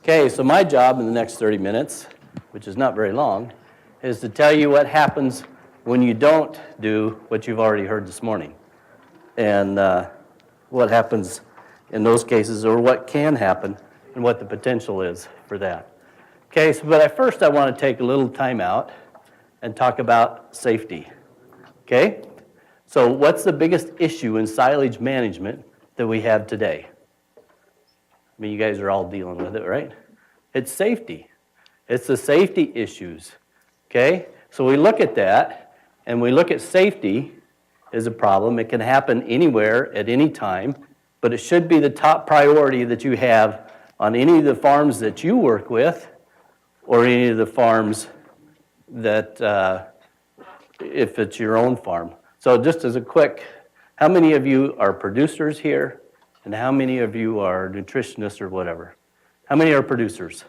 Okay, so my job in the next 30 minutes, which is not very long, is to tell you what happens when you don't do what you've already heard this morning. And what happens in those cases, or what can happen, and what the potential is for that. Okay, so but first I want to take a little time out and talk about safety. Okay? So what's the biggest issue in silage management that we have today? I mean, you guys are all dealing with it, right? It's safety. It's the safety issues. Okay? So we look at that, and we look at safety as a problem. It can happen anywhere at any time, but it should be the top priority that you have on any of the farms that you work with, or any of the farms that, if it's your own farm. So just as a quick, how many of you are producers here, and how many of you are nutritionists or whatever? How many are producers?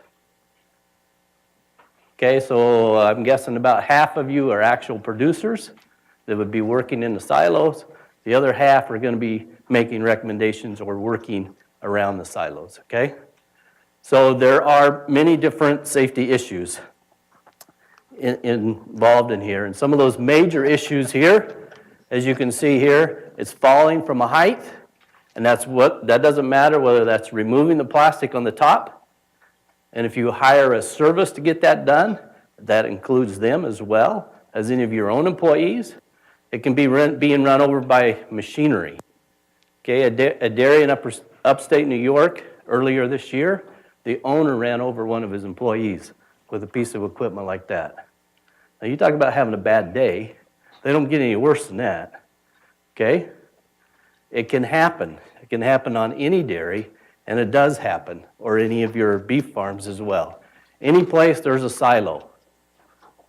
Okay, so I'm guessing about half of you are actual producers that would be working in the silos. The other half are going to be making recommendations or working around the silos, okay? So there are many different safety issues involved in here. And some of those major issues here, as you can see here, it's falling from a height. And that doesn't matter whether that's removing the plastic on the top. And if you hire a service to get that done, that includes them as well as any of your own employees. It can be being run over by machinery. Okay, a dairy in upstate New York earlier this year, the owner ran over one of his employees with a piece of equipment like that. Now you talk about having a bad day. They don't get any worse than that. Okay? It can happen. It can happen on any dairy, and it does happen, or any of your beef farms as well. Any place there's a silo.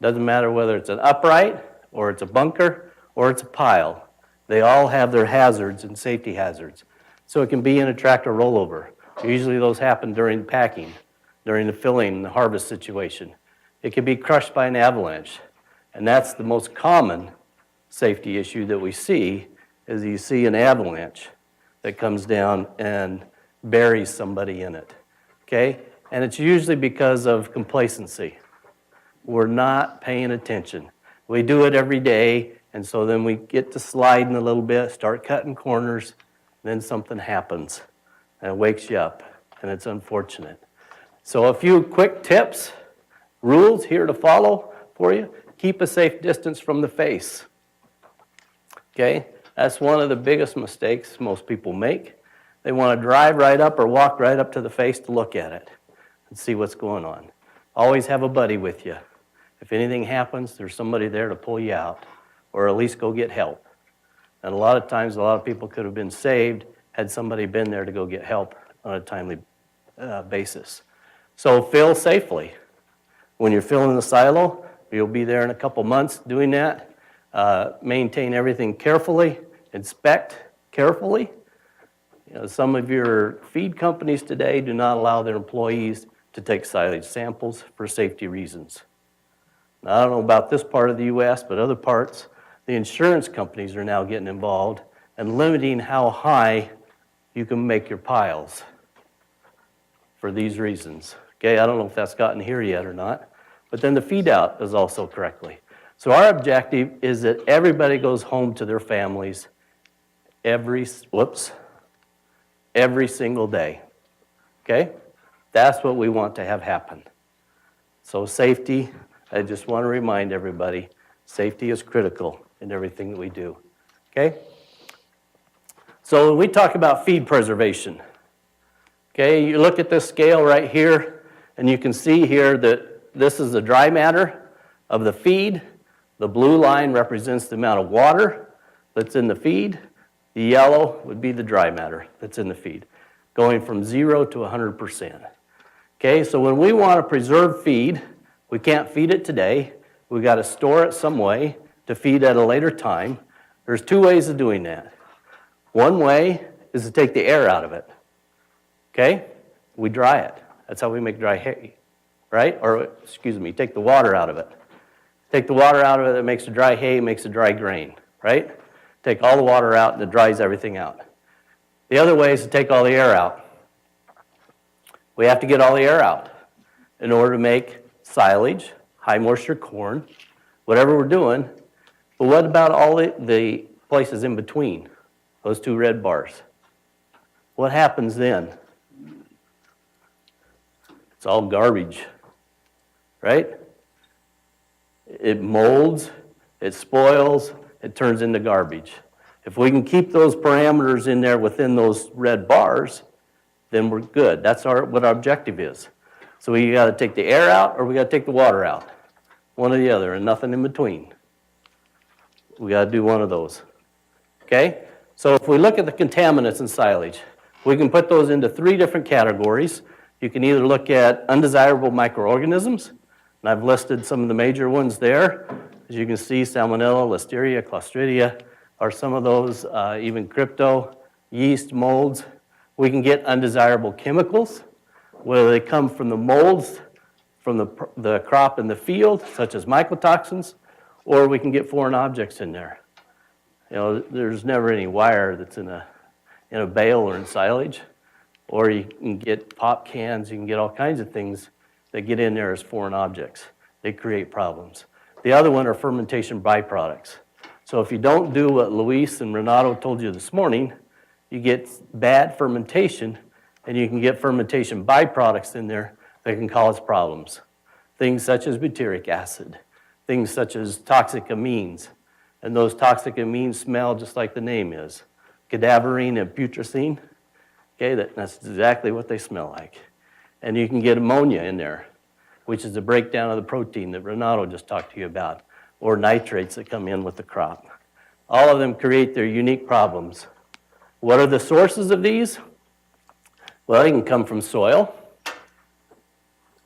Doesn't matter whether it's an upright, or it's a bunker, or it's a pile. They all have their hazards and safety hazards. So it can be in a tractor rollover. Usually those happen during packing, during the filling and the harvest situation. It can be crushed by an avalanche. And that's the most common safety issue that we see, is you see an avalanche that comes down and buries somebody in it. Okay? And it's usually because of complacency. We're not paying attention. We do it every day, and so then we get to sliding a little bit, start cutting corners, then something happens, and it wakes you up, and it's unfortunate. So a few quick tips, rules here to follow for you. Keep a safe distance from the face. Okay? That's one of the biggest mistakes most people make. They want to drive right up or walk right up to the face to look at it and see what's going on. Always have a buddy with you. If anything happens, there's somebody there to pull you out, or at least go get help. And a lot of times, a lot of people could have been saved had somebody been there to go get help on a timely basis. So fill safely. When you're filling the silo, you'll be there in a couple months doing that. Maintain everything carefully. Inspect carefully. You know, some of your feed companies today do not allow their employees to take silage samples for safety reasons. Now, I don't know about this part of the U.S., but other parts, the insurance companies are now getting involved and limiting how high you can make your piles for these reasons. Okay, I don't know if that's gotten here yet or not, but then the feed out is also correctly. So our objective is that everybody goes home to their families every single day. Okay? That's what we want to have happen. So safety, I just want to remind everybody, safety is critical in everything that we do. Okay? So when we talk about feed preservation, okay, you look at this scale right here, and you can see here that this is the dry matter of the feed. The blue line represents the amount of water that's in the feed. The yellow would be the dry matter that's in the feed, going from 0 to 100%. Okay, so when we want to preserve feed, we can't feed it today. We've got to store it some way to feed at a later time. There's two ways of doing that. One way is to take the air out of it. Okay? We dry it. That's how we make dry hay, right? Or, excuse me, take the water out of it. Take the water out of it, it makes a dry hay, makes a dry grain, right? Take all the water out and it dries everything out. The other way is to take all the air out. We have to get all the air out in order to make silage, high moisture corn, whatever we're doing. But what about all the places in between, those two red bars? What happens then? It's all garbage, right? It molds, it spoils, it turns into garbage. If we can keep those parameters in there within those red bars, then we're good. That's what our objective is. So we got to take the air out or we got to take the water out. One or the other and nothing in between. We got to do one of those. Okay? So if we look at the contaminants in silage, we can put those into 3 different categories. You can either look at undesirable microorganisms, and I've listed some of the major ones there. As you can see, Salmonella, Listeria, Clostridia are some of those, even crypto, yeast, molds. We can get undesirable chemicals, whether they come from the molds, from the crop in the field, such as mycotoxins, or we can get foreign objects in there. You know, there's never any wire that's in a bale or in silage, or you can get pop cans, you can get all kinds of things that get in there as foreign objects. They create problems. The other one are fermentation byproducts. So if you don't do what Luis and Renato told you this morning, you get bad fermentation, and you can get fermentation byproducts in there that can cause problems. Things such as butyric acid, things such as toxic amines, and those toxic amines smell just like the name is. Cadaverine and putrescine, okay, that's exactly what they smell like. And you can get ammonia in there, which is the breakdown of the protein that Renato just talked to you about, or nitrates that come in with the crop. All of them create their unique problems. What are the sources of these? Well, they can come from soil.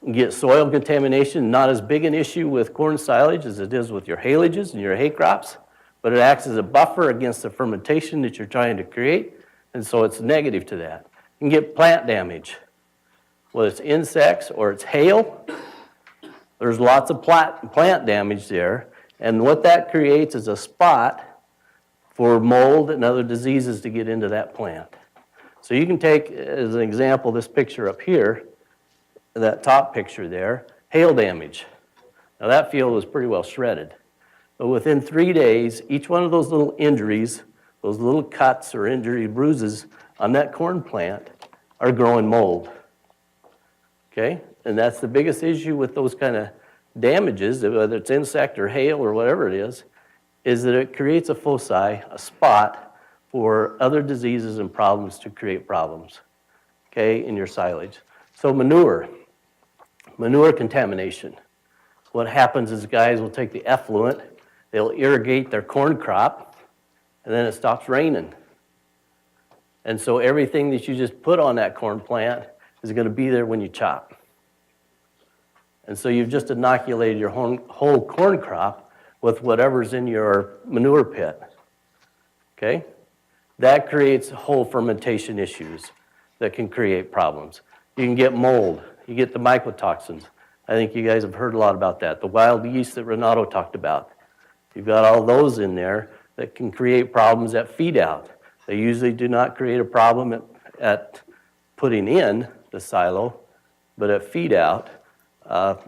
You can get soil contamination, not as big an issue with corn silage as it is with your haylage and your hay crops, but it acts as a buffer against the fermentation that you're trying to create, and so it's negative to that. You can get plant damage, whether it's insects or it's hail. There's lots of plant damage there, and what that creates is a spot for mold and other diseases to get into that plant. So you can take, as an example, this picture up here, that top picture there, hail damage. Now that field was pretty well shredded. But within 3 days, each one of those little injuries, those little cuts or injury bruises on that corn plant are growing mold. Okay? And that's the biggest issue with those kind of damages, whether it's insect or hail or whatever it is that it creates a foci, a spot for other diseases and problems to create problems, okay, in your silage. So manure contamination. What happens is guys will take the effluent, they'll irrigate their corn crop, and then it stops raining. And so everything that you just put on that corn plant is going to be there when you chop. And so you've just inoculated your whole corn crop with whatever's in your manure pit, okay? That creates whole fermentation issues that can create problems. You can get mold, you get the mycotoxins. I think you guys have heard a lot about that. The wild yeast that Renato talked about. You've got all those in there that can create problems at feed out. They usually do not create a problem at putting in the silo, but at feed out,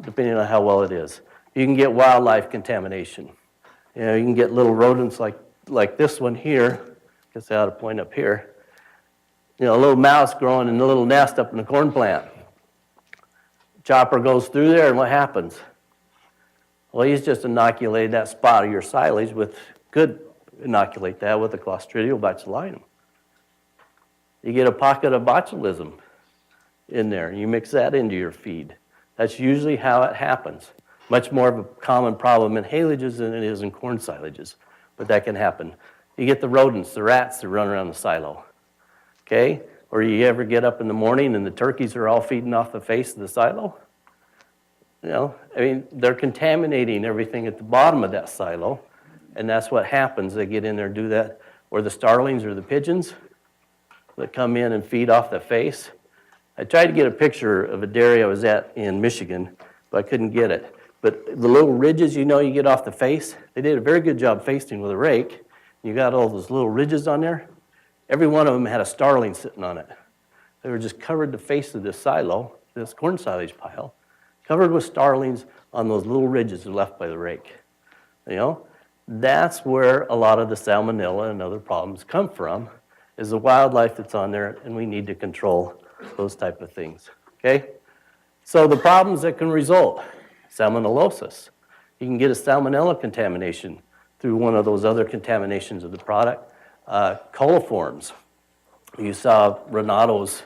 depending on how well it is. You can get wildlife contamination. You know, you can get little rodents like this one here. I guess I ought to point up here. You know, a little mouse growing in a little nest up in the corn plant. Chopper goes through there, and what happens? Well, he's just inoculated that spot of your silage could inoculate that with a Clostridial botulinum. You get a pocket of botulism in there, and you mix that into your feed. That's usually how it happens. Much more of a common problem in haylages than it is in corn silages, but that can happen. You get the rodents, the rats that run around the silo, okay? Or you ever get up in the morning and the turkeys are all feeding off the face of the silo? You know, I mean, they're contaminating everything at the bottom of that silo, and that's what happens. They get in there and do that. Or the starlings or the pigeons that come in and feed off the face. I tried to get a picture of a dairy I was at in Michigan, but I couldn't get it. But the little ridges you get off the face, they did a very good job facing with a rake. You got all those little ridges on there. Every one of them had a starling sitting on it. They were just covered the face of this silo, this corn silage pile, covered with starlings on those little ridges left by the rake. You know, that's where a lot of the salmonella and other problems come from, is the wildlife that's on there, and we need to control those type of things, okay? So the problems that can result, salmonellosis. You can get a salmonella contamination through one of those other contaminations of the product. Coliforms. You saw Renato's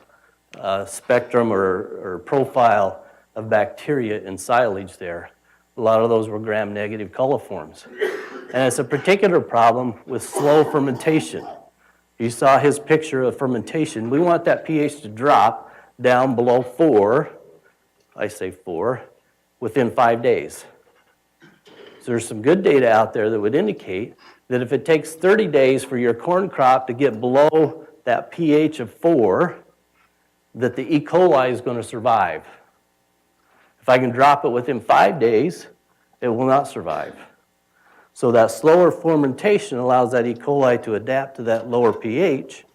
spectrum or profile of bacteria in silage there. A lot of those were gram-negative coliforms. And it's a particular problem with slow fermentation. You saw his picture of fermentation. We want that pH to drop down below 4, I say 4, within 5 days. So there's some good data out there that would indicate that if it takes 30 days for your corn crop to get below that pH of 4, that the E. coli is going to survive. If I can drop it within 5 days, it will not survive. So that slower fermentation allows that E. coli to adapt to that lower pH,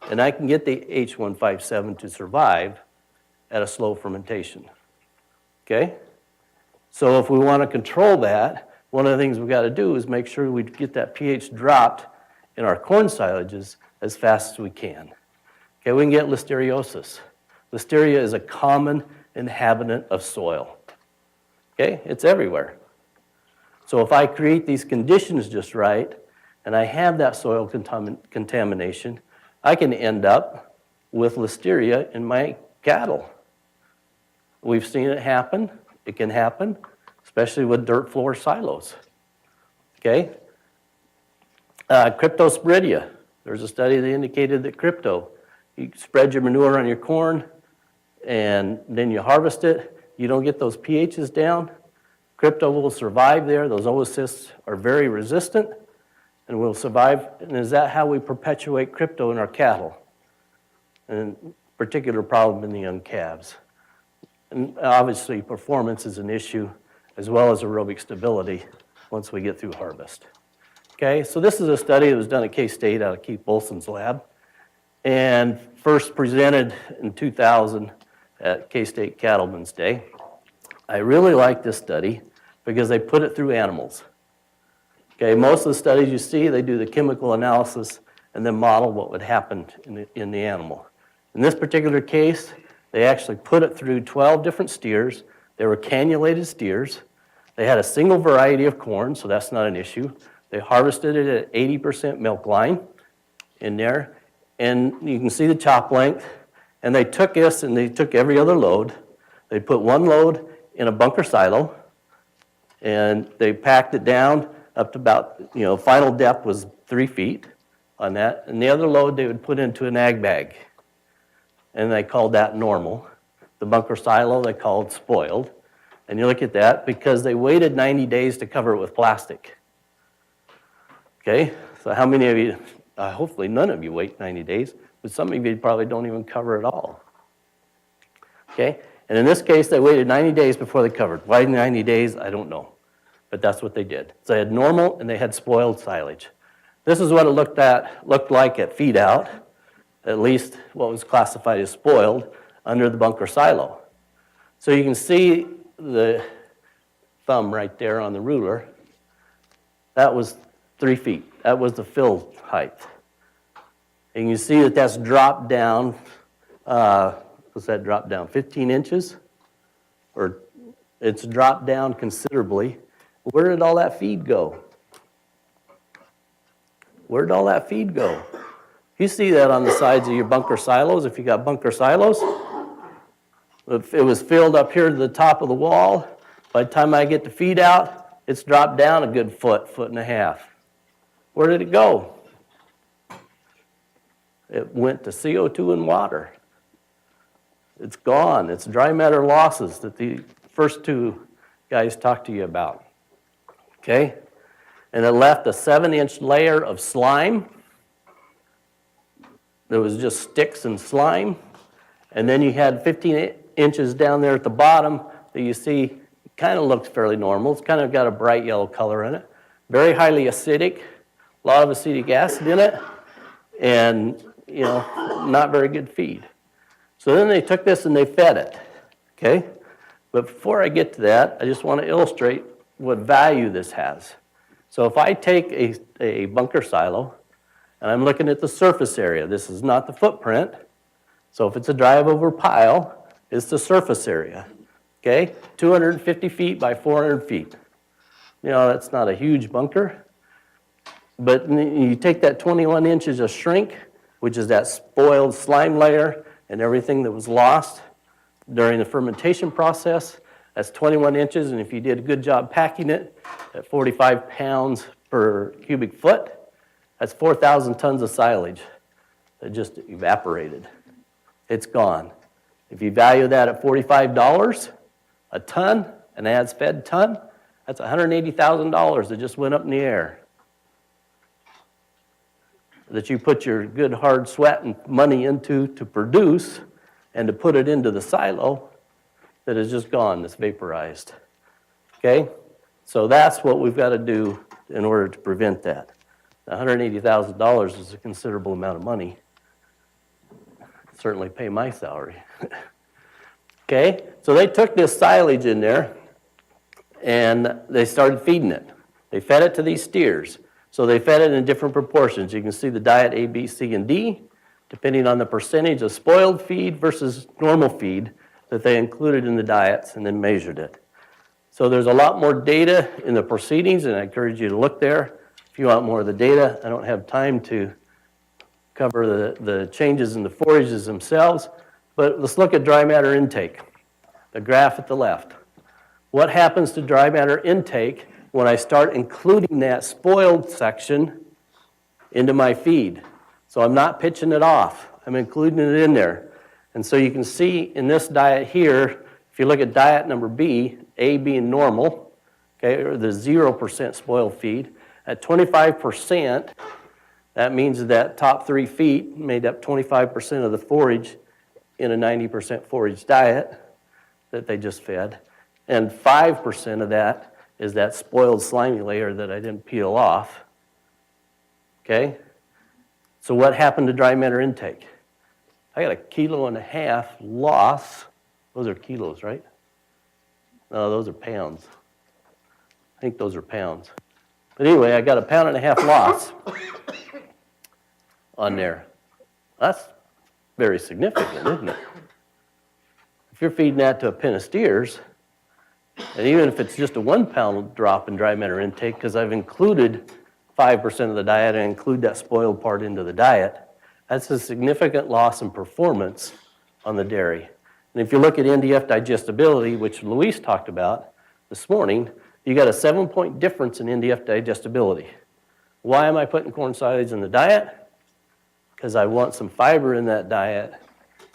and I can get the H157 to survive at a slow fermentation. Okay? So if we want to control that, one of the things we've got to do is make sure we get that pH dropped in our corn silages as fast as we can. Okay, we can get listeriosis. Listeria is a common inhabitant of soil. Okay, it's everywhere. So if I create these conditions just right, and I have that soil contamination, I can end up with listeria in my cattle. We've seen it happen. It can happen, especially with dirt floor silos. Okay? Cryptosporidia. There's a study that indicated that you spread your manure on your corn, and then you harvest it. You don't get those pHs down. Crypto will survive there. Those oocysts are very resistant and will survive. And is that how we perpetuate crypto in our cattle? And particular problem in the young calves. And obviously performance is an issue, as well as aerobic stability once we get through harvest. Okay, so this is a study that was done at K-State out of Keith Bolson's lab, and first presented in 2000 at K-State Cattlemen's Day. I really like this study because they put it through animals. Okay, most of the studies you see, they do the chemical analysis and then model what would happen in the animal. In this particular case, they actually put it through 12 different steers. They were cannulated steers. They had a single variety of corn, so that's not an issue. They harvested it at 80% milk line in there, and you can see the chop length. And they took this and they took every other load. They put one load in a bunker silo, and they packed it down up to about, final depth was 3 feet on that. And the other load they would put into an ag bag, and they called that normal. The bunker silo they called spoiled. And you look at that, because they waited 90 days to cover it with plastic. Okay, so how many of you, hopefully none of you wait 90 days, but some of you probably don't even cover at all. Okay, and in this case, they waited 90 days before they covered. Why 90 days? I don't know, but that's what they did. So they had normal and they had spoiled silage. This is what it looked like at feed out, at least what was classified as spoiled under the bunker silo. So you can see the thumb right there on the ruler. That was 3 feet. That was the fill height. And you see that that's dropped down, what's that drop down, 15 inches? Or it's dropped down considerably. Where did all that feed go? Where did all that feed go? You see that on the sides of your bunker silos, if you got bunker silos. If it was filled up here to the top of the wall, by the time I get the feed out, it's dropped down a good foot and a half. Where did it go? It went to CO2 and water. It's gone. It's dry matter losses that the first two guys talked to you about. Okay? And it left a 7-inch layer of slime. There was just sticks and slime. And then you had 15 inches down there at the bottom that you see kind of looks fairly normal. It's kind of got a bright yellow color in it. Very highly acidic. A lot of acetic acid in it. And, not very good feed. So then they took this and they fed it, okay? But before I get to that, I just want to illustrate what value this has. So if I take a bunker silo, and I'm looking at the surface area, this is not the footprint. So if it's a drive-over pile, it's the surface area, okay? 250 feet by 400 feet. You know, that's not a huge bunker. But you take that 21 inches of shrink, which is that spoiled slime layer and everything that was lost during the fermentation process. That's 21 inches, and if you did a good job packing it at 45 pounds per cubic foot, that's 4,000 tons of silage that just evaporated. It's gone. If you value that at $45 a ton, an as-fed ton, that's $180,000 that just went up in the air. That you put your good hard sweat and money into to produce and to put it into the silo that is just gone, that's vaporized. Okay? So that's what we've got to do in order to prevent that. $180,000 is a considerable amount of money. Certainly pay my salary. Okay? So they took this silage in there and they started feeding it. They fed it to these steers. So they fed it in different proportions. You can see the diet A, B, C, and D, depending on the percentage of spoiled feed versus normal feed that they included in the diets and then measured it. So there's a lot more data in the proceedings, and I encourage you to look there. If you want more of the data, I don't have time to cover the changes in the forages themselves, but let's look at dry matter intake, the graph at the left. What happens to dry matter intake when I start including that spoiled section into my feed? So I'm not pitching it off. I'm including it in there. And so you can see in this diet here, if you look at diet number B, A being normal, okay, or the 0% spoiled feed, at 25%, that means that top 3 feet made up 25% of the forage in a 90% forage diet that they just fed. And 5% of that is that spoiled slimy layer that I didn't peel off. Okay? So what happened to dry matter intake? I got 1.5 kilos loss. Those are kilos, right? No, those are pounds. I think those are pounds. But anyway, I got 1.5 pounds loss on there. That's very significant, isn't it? If you're feeding that to a pen of steers, and even if it's just a 1 pound drop in dry matter intake, because I've included 5% of the diet and include that spoiled part into the diet, that's a significant loss in performance on the dairy. And if you look at NDF digestibility, which Luis talked about this morning, you got a 7-point difference in NDF digestibility. Why am I putting corn silage in the diet? Because I want some fiber in that diet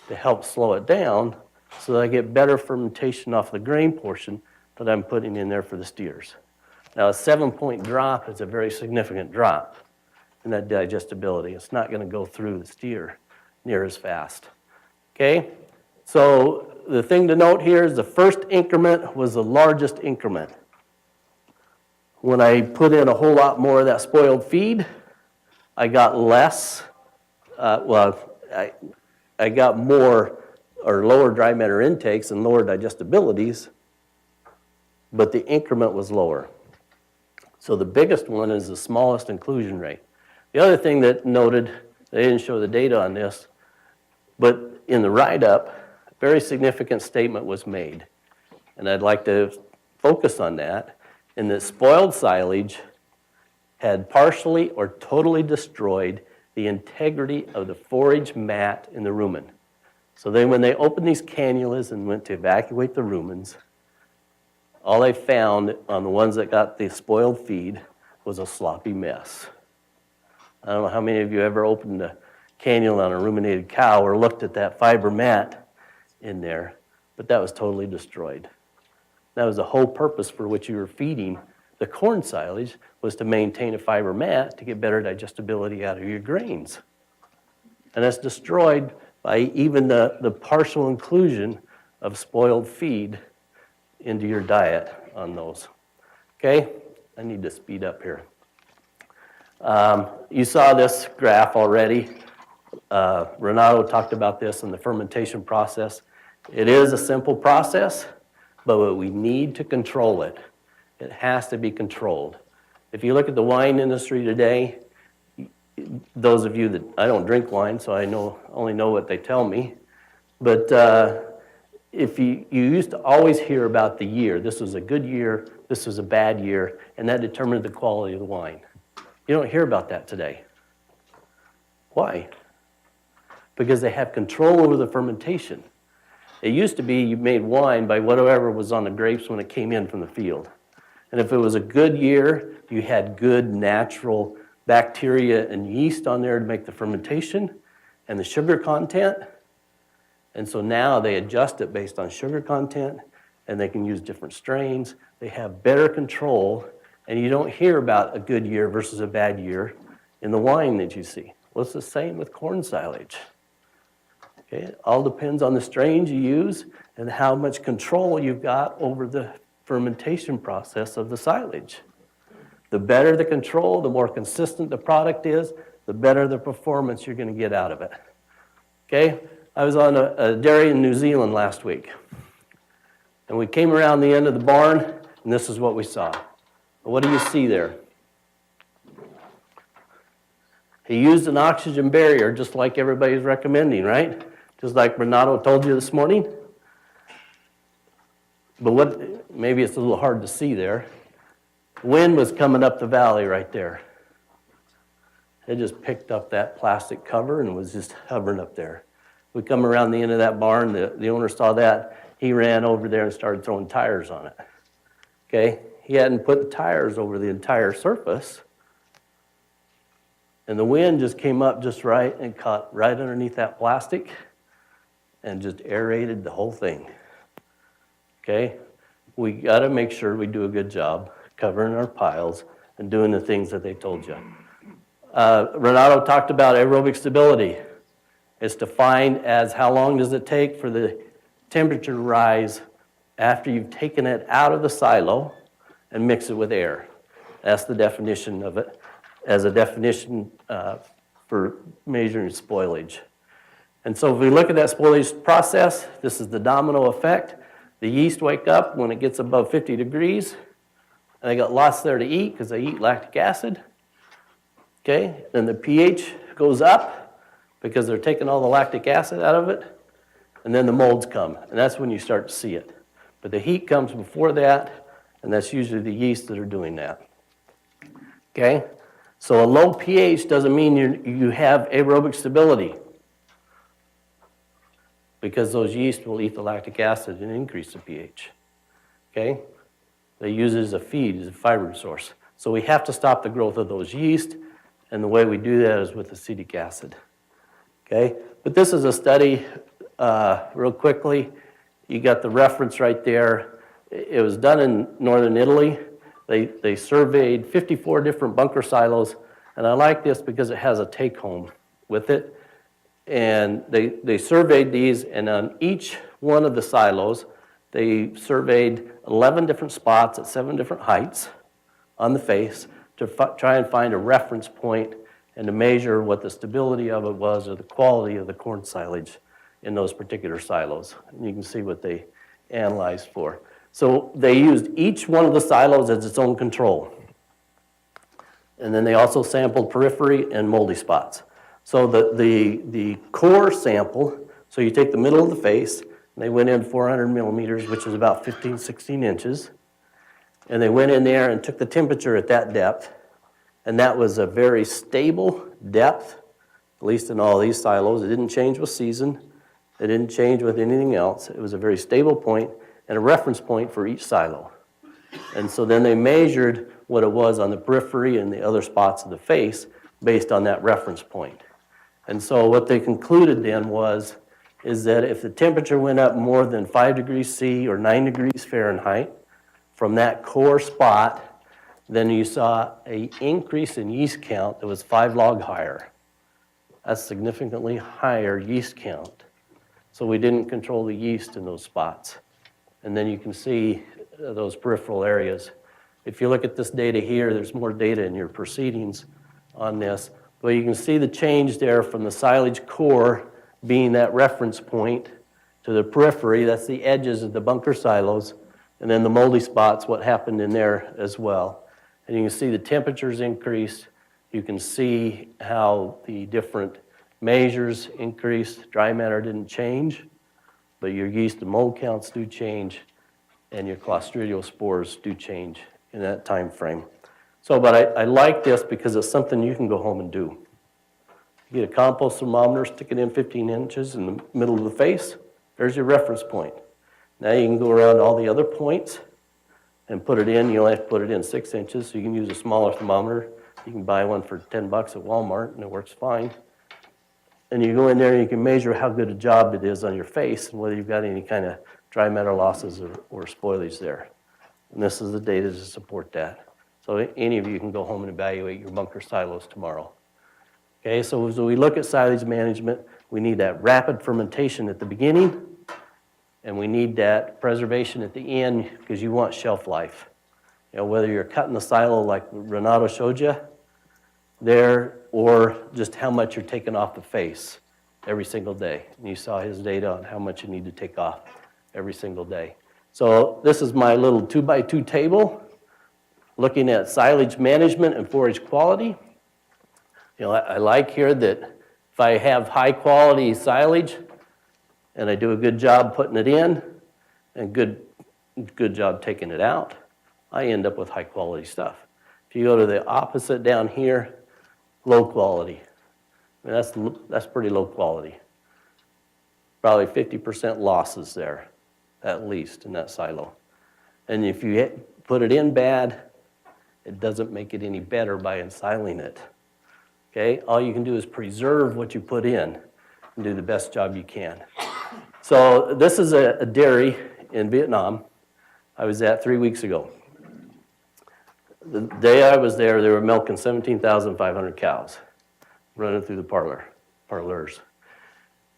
to help slow it down so that I get better fermentation off the grain portion that I'm putting in there for the steers. Now, a 7-point drop is a very significant drop in that digestibility. It's not going to go through the steer near as fast. Okay? So the thing to note here is the first increment was the largest increment. When I put in a whole lot more of that spoiled feed, I got less, I got more or lower dry matter intakes and lower digestibilities, but the increment was lower. So the biggest one is the smallest inclusion rate. The other thing that noted, they didn't show the data on this, but in the write-up, a very significant statement was made. And I'd like to focus on that, in that spoiled silage had partially or totally destroyed the integrity of the forage mat in the rumen. So then when they opened these cannulas and went to evacuate the rumens, all they found on the ones that got the spoiled feed was a sloppy mess. I don't know how many of you ever opened a cannula on a ruminated cow or looked at that fiber mat in there, but that was totally destroyed. That was the whole purpose for which you were feeding the corn silage, was to maintain a fiber mat to get better digestibility out of your grains. And that's destroyed by even the partial inclusion of spoiled feed into your diet on those. Okay? I need to speed up here. You saw this graph already. Renato talked about this in the fermentation process. It is a simple process, but we need to control it. It has to be controlled. If you look at the wine industry today, those of you that, I don't drink wine, so I only know what they tell me, but if you used to always hear about the year, this was a good year, this was a bad year, and that determined the quality of the wine. You don't hear about that today. Why? Because they have control over the fermentation. It used to be you made wine by whatever was on the grapes when it came in from the field. And if it was a good year, you had good natural bacteria and yeast on there to make the fermentation and the sugar content. And so now they adjust it based on sugar content, and they can use different strains. They have better control, and you don't hear about a good year versus a bad year in the wine that you see. Well, it's the same with corn silage. Okay? It all depends on the strains you use and how much control you've got over the fermentation process of the silage. The better the control, the more consistent the product is, the better the performance you're going to get out of it. Okay? I was on a dairy in New Zealand last week, and we came around the end of the barn, and this is what we saw. What do you see there? He used an oxygen barrier just like everybody's recommending, right? Just like Renato told you this morning. But maybe it's a little hard to see there. Wind was coming up the valley right there. It just picked up that plastic cover and was just hovering up there. We come around the end of that barn, the owner saw that. He ran over there and started throwing tires on it. Okay? He hadn't put the tires over the entire surface. And the wind just came up just right and caught right underneath that plastic and just aerated the whole thing. Okay? We got to make sure we do a good job covering our piles and doing the things that they told you. Renato talked about aerobic stability. It's defined as how long does it take for the temperature to rise after you've taken it out of the silo and mix it with air. That's the definition of it, as a definition for measuring spoilage. And so if we look at that spoilage process, this is the domino effect. The yeast wake up when it gets above 50 degrees, and they got lots there to eat because they eat lactic acid. Okay, then the pH goes up because they're taking all the lactic acid out of it, and then the molds come, and that's when you start to see it. But the heat comes before that, and that's usually the yeast that are doing that. Okay, so a low pH doesn't mean you have aerobic stability, because those yeast will eat the lactic acid and increase the pH. Okay, they use it as a feed, as a fiber source. So we have to stop the growth of those yeast, and the way we do that is with acetic acid. Okay, but this is a study, real quickly. You got the reference right there. It was done in northern Italy. They surveyed 54 different bunker silos, and I like this because it has a take-home with it. And they surveyed these, and on each one of the silos, they surveyed 11 different spots at 7 different heights on the face to try and find a reference point and to measure what the stability of it was or the quality of the corn silage in those particular silos. And you can see what they analyzed for. So they used each one of the silos as its own control. And then they also sampled periphery and moldy spots. So the core sample, so you take the middle of the face, and they went in 400 millimeters, which is about 15, 16 inches. And they went in there and took the temperature at that depth. And that was a very stable depth, at least in all these silos. It didn't change with season. It didn't change with anything else. It was a very stable point and a reference point for each silo. And so then they measured what it was on the periphery and the other spots of the face based on that reference point. And so what they concluded then is that if the temperature went up more than 5 degrees C or 9 degrees Fahrenheit from that core spot, then you saw an increase in yeast count that was 5 log higher. That's significantly higher yeast count. So we didn't control the yeast in those spots. And then you can see those peripheral areas. If you look at this data here, there's more data in your proceedings on this, Well, you can see the change there from the silage core being that reference point to the periphery, that's the edges of the bunker silos, and then the moldy spots, what happened in there as well. And you can see the temperatures increased. You can see how the different measures increased. Dry matter didn't change, but your yeast and mold counts do change, and your Clostridial spores do change in that time frame. So, but I like this because it's something you can go home and do. You get a compost thermometer, stick it in 15 inches in the middle of the face. There's your reference point. Now you can go around all the other points and put it in. You only have to put it in 6 inches, so you can use a smaller thermometer. You can buy one for $10 at Walmart, and it works fine. And you go in there and you can measure how good a job it is on your face and whether you've got any kind of dry matter losses or spoilage there. And this is the data to support that. So any of you can go home and evaluate your bunker silos tomorrow. Okay, so as we look at silage management, we need that rapid fermentation at the beginning, and we need that preservation at the end because you want shelf life. You know, whether you're cutting the silo like Renato showed you there, or just how much you're taking off the face every single day. And you saw his data on how much you need to take off every single day. So this is my little 2x2 table looking at silage management and forage quality. You know, I like here that if I have high quality silage and I do a good job putting it in and good job taking it out, I end up with high quality stuff. If you go to the opposite down here, low quality. I mean, that's pretty low quality. Probably 50% losses there, at least, in that silo. And if you put it in bad, it doesn't make it any better by ensiling it. Okay? All you can do is preserve what you put in and do the best job you can. So this is a dairy in Vietnam I was at 3 weeks ago. The day I was there, they were milking 17,500 cows running through the parlors.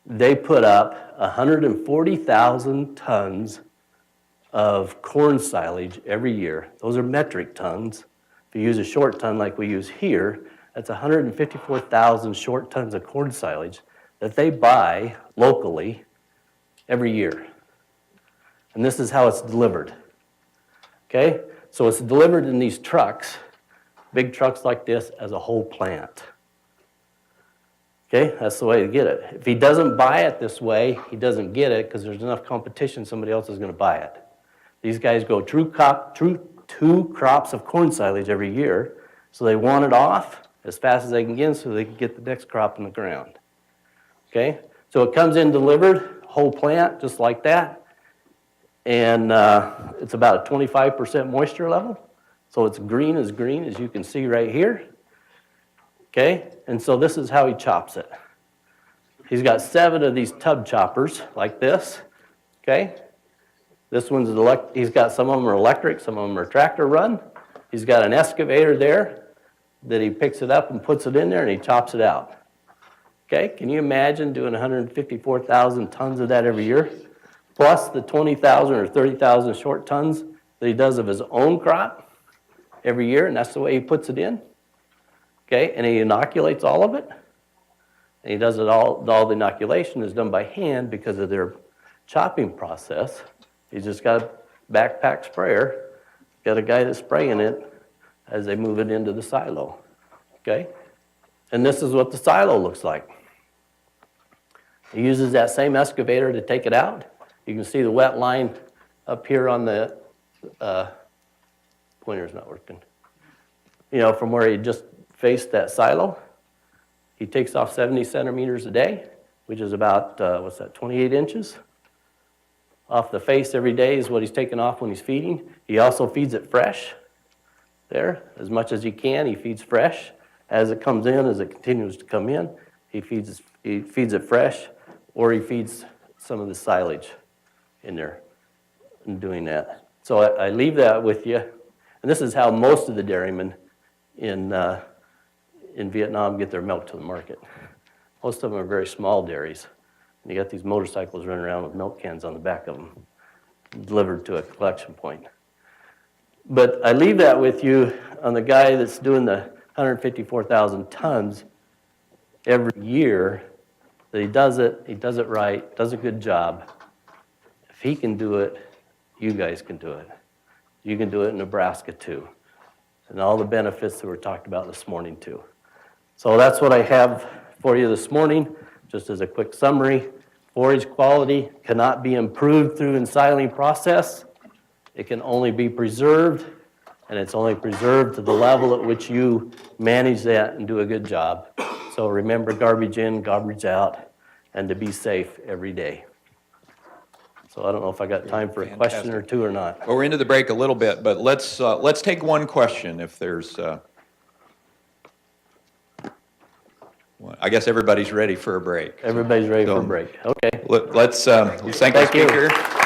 They put up 140,000 tons of corn silage every year. Those are metric tons. If you use a short ton like we use here, that's 154,000 short tons of corn silage that they buy locally every year. And this is how it's delivered. Okay? So it's delivered in these trucks, big trucks like this, as a whole plant. Okay? That's the way to get it. If he doesn't buy it this way, he doesn't get it because there's enough competition, somebody else is going to buy it. These guys go two crops of corn silage every year, so they want it off as fast as they can get so they can get the next crop in the ground. Okay? So it comes in delivered, whole plant, just like that. And it's about a 25% moisture level. So it's green as you can see right here. Okay? And so this is how he chops it. He's got 7 of these tub choppers like this. Okay? This one's he's got some of them are electric, some of them are tractor run. He's got an excavator there that he picks it up and puts it in there and he chops it out. Okay? Can you imagine doing 154,000 tons of that every year? Plus the 20,000 or 30,000 short tons that he does of his own crop every year, and that's the way he puts it in. Okay, and he inoculates all of it. And he does it all the inoculation is done by hand because of their chopping process. He's just got a backpack sprayer, got a guy that's spraying it as they move it into the silo. Okay? And this is what the silo looks like. He uses that same excavator to take it out. You can see the wet line up here on the pointer's not working. You know, from where he just faced that silo. He takes off 70 centimeters a day, which is about, 28 inches? Off the face every day is what he's taking off when he's feeding. He also feeds it fresh there, as much as he can. He feeds fresh. As it comes in, as it continues to come in, he feeds it fresh, or he feeds some of the silage in there and doing that. So I leave that with you. And this is how most of the dairymen in Vietnam get their milk to the market. Most of them are very small dairies. And you got these motorcycles running around with milk cans on the back of them, delivered to a collection point. But I leave that with you on the guy that's doing the 154,000 tons every year that he does it right, does a good job. If he can do it, you guys can do it. You can do it in Nebraska too. And all the benefits that were talked about this morning too. So that's what I have for you this morning, just as a quick summary. Forage quality cannot be improved through ensiling process. It can only be preserved, and it's only preserved to the level at which you manage that and do a good job. So remember, garbage in, garbage out, and to be safe every day. So I don't know if I got time for a question or two or not. Well, we're into the break a little bit, but let's take one question if there's. I guess everybody's ready for a break. Everybody's ready for a break. Okay. Let's thank the speaker.